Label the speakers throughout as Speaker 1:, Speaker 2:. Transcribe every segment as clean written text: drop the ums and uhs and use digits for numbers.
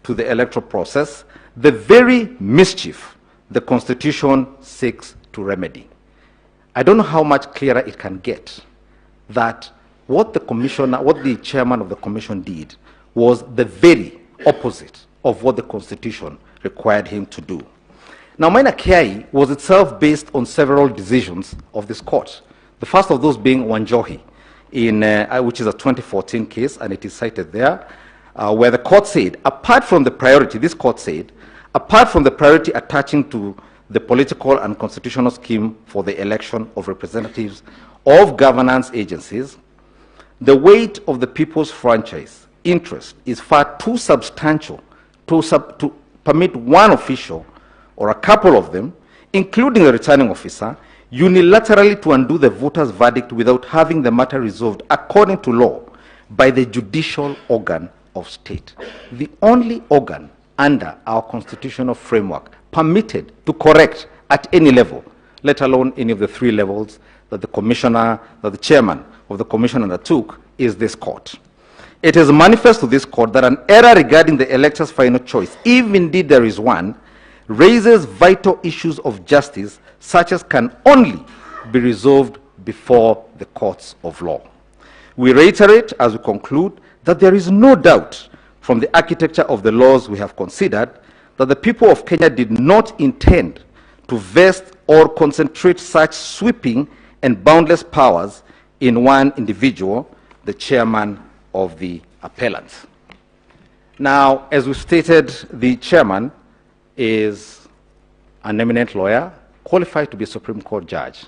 Speaker 1: to the electoral process, the very mischief the Constitution seeks to remedy. I don't know how much clearer it can get that what the chairman of the commission did was the very opposite of what the Constitution required him to do. Now, Maina Kiai was itself based on several decisions of this court. The first of those being Wanjohi, which is a 2014 case, and it is cited there, where the court said, apart from the priority attaching to the political and constitutional scheme for the election of representatives of governance agencies, the weight of the people's franchise interest is far too substantial to permit one official or a couple of them, including the returning officer, unilaterally to undo the voter's verdict without having the matter resolved according to law by the judicial organ of state. The only organ under our constitutional framework permitted to correct at any level, let alone any of the three levels that the chairman of the commission undertook, is this court. It is manifest to this court that an error regarding the elector's final choice, if indeed there is one, raises vital issues of justice such as can only be resolved before the courts of law. We reiterate as we conclude that there is no doubt from the architecture of the laws we have considered that the people of Kenya did not intend to vest or concentrate such sweeping and boundless powers in one individual, the chairman of the appellants. Now, as we stated, the chairman is an eminent lawyer, qualified to be a Supreme Court judge.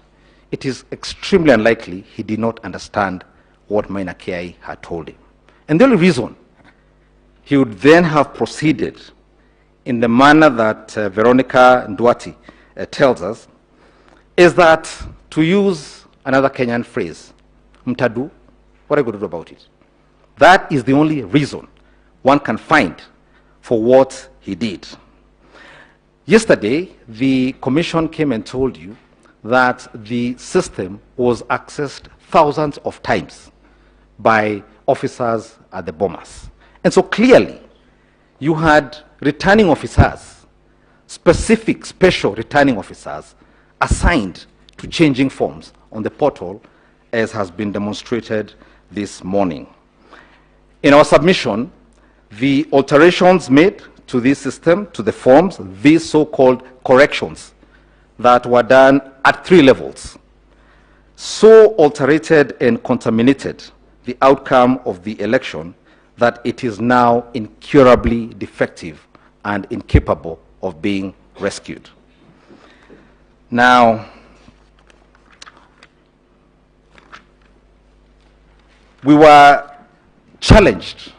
Speaker 1: It is extremely unlikely he did not understand what Maina Kiai had told him. And the only reason he would then have proceeded in the manner that Veronica Nduati tells us is that, to use another Kenyan phrase, mtadu, what are you going to do about it? That is the only reason one can find for what he did. Yesterday, the commission came and told you that the system was accessed thousands of times by officers at the Bomas. And so clearly, you had returning officers, specific special returning officers, assigned to changing forms on the portal, as has been demonstrated this morning. In our submission, the alterations made to this system, to the forms, these so-called corrections that were done at three levels, so alterated and contaminated the outcome of the election that it is now incurably defective and incapable of being rescued. Now, we were challenged